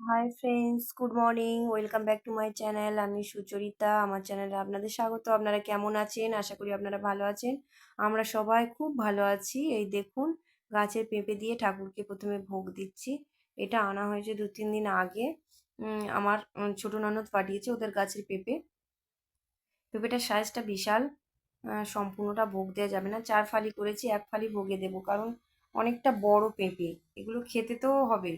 Hi friends, good morning. Welcome back to my channel. আমি সুচরিতা। আমার চ্যানেলে আপনাদের স্বাগত। আপনারা কেমন আছেন? আশা করি আপনারা ভালো আছেন। আমরা সবাই খুব ভালো আছি। এই দেখুন, গাছের পেঁপে দিয়ে ঠাকুরকে প্রথমে ভোগ দিচ্ছি। এটা আনা হয়েছে 2-3 দিন আগে। আমার ছোট ননদ পাঠিয়েছে ওদের গাছের পেঁপে। পেঁপেটার সাইজটা বিশাল। সম্পূর্ণটা ভোগ দেওয়া যাবে না, 4 ফালি করেছি, 1 ফালি ভোগে দেবো, কারণ অনেকটা বড় পেঁপে, এগুলো খেতে তো হবে।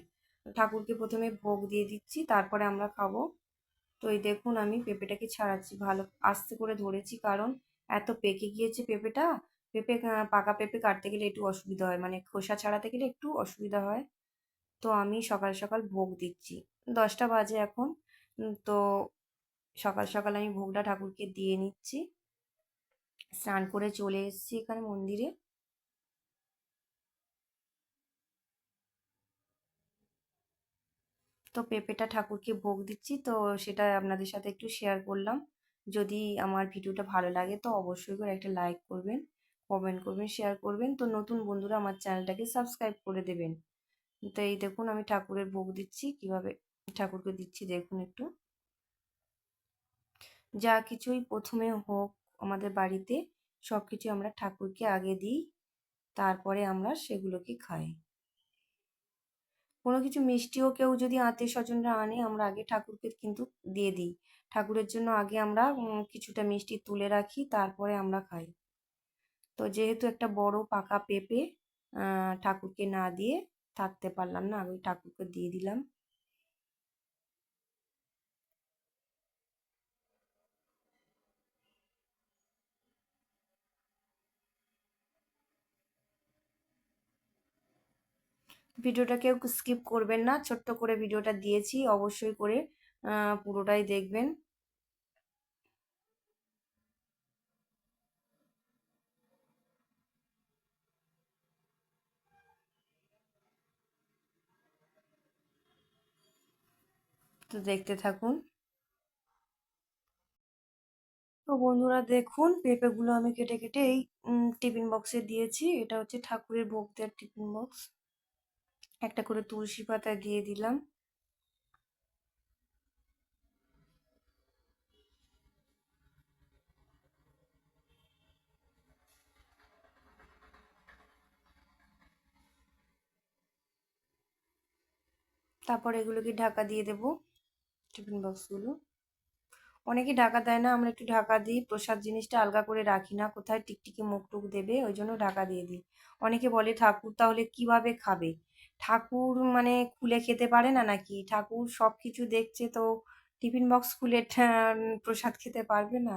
ঠাকুরকে প্রথমে ভোগ দিয়ে দিচ্ছি, তারপরে আমরা খাবো। তো এই দেখুন, আমি পেঁপেটাকে ছাড়াচ্ছি, ভালো আস্তে করে ধরেছি, কারণ এত পেকে গিয়েছে পেঁপেটা। পাকা পেঁপে কাটতে গেলে একটু অসুবিধা হয়, মানে খোসা ছাড়াতে গেলে একটু অসুবিধা হয়। তো আমি সকাল সকাল ভোগ দিচ্ছি, 10টা বাজে এখন। তো সকাল সকাল আমি ভোগটা ঠাকুরকে দিয়ে নিচ্ছি। স্নান করে চলে এসেছি এখানে মন্দিরে। তো পেঁপেটা ঠাকুরকে ভোগ দিচ্ছি, তো সেটা আপনাদের সাথে একটু শেয়ার করলাম। যদি আমার ভিডিওটা ভালো লাগে তো অবশ্যই করে একটা লাইক করবেন, কমেন্ট করবেন, শেয়ার করবেন। তো নতুন বন্ধুরা আমার চ্যানেলটাকে সাবস্ক্রাইব করে দেবেন। তো এই দেখুন, আমি ঠাকুরের ভোগ দিচ্ছি, কিভাবে ঠাকুরকে দিচ্ছি দেখুন একটু। যা কিছুই প্রথমে হোক আমাদের বাড়িতে, সব কিছু আমরা ঠাকুরকে আগে দিই, তারপরে আমরা সেগুলোকে খাই। কোনো কিছু মিষ্টিও কেউ যদি আত্মীয় স্বজনরা আনে, আমরা আগে ঠাকুরকে কিন্তু দিয়ে দিই। ঠাকুরের জন্য আগে আমরা কিছুটা মিষ্টি তুলে রাখি, তারপরে আমরা খাই। তো যেহেতু একটা বড় পাকা পেঁপে, ঠাকুরকে না দিয়ে থাকতে পারলাম না, আমি ঠাকুরকে দিয়ে দিলাম। ভিডিওটা কেউ স্কিপ করবেন না, ছোট্ট করে ভিডিওটা দিয়েছি, অবশ্যই করে পুরোটাই দেখবেন। তো দেখতে থাকুন। তো বন্ধুরা দেখুন, পেঁপেগুলো আমি কেটে কেটে এই টিফিন বক্সে দিয়েছি। এটা হচ্ছে ঠাকুরের ভোগ দেওয়ার টিফিন বক্স। একটা করে তুলসী পাতা দিয়ে দিলাম। তারপর এগুলোকে ঢাকা দিয়ে দেব, টিফিন বক্সগুলো। অনেকে ঢাকা দেয় না, আমরা একটু ঢাকা দিই। প্রসাদ জিনিসটা আলগা করে রাখি না, কোথায় টিকটিকি মুখ টুক দেবে, ওই জন্য ঢাকা দিয়ে দিই। অনেকে বলে ঠাকুর তাহলে কিভাবে খাবে? ঠাকুর মানে খুলে খেতে পারে না নাকি? ঠাকুর সব কিছু দেখছে, তো টিফিন বক্স খুলে প্রসাদ খেতে পারবে না?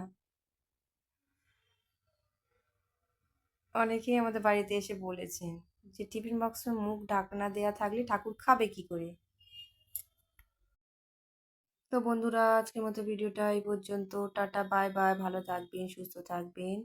অনেকেই আমাদের বাড়িতে এসে বলেছেন যে টিফিন বক্সের মুখ ঢাকনা দেয়া থাকলে ঠাকুর খাবে কি করে? তো বন্ধুরা, আজকের মতো ভিডিওটা এই পর্যন্ত। Tata, bye bye. ভালো থাকবেন, সুস্থ থাকবেন।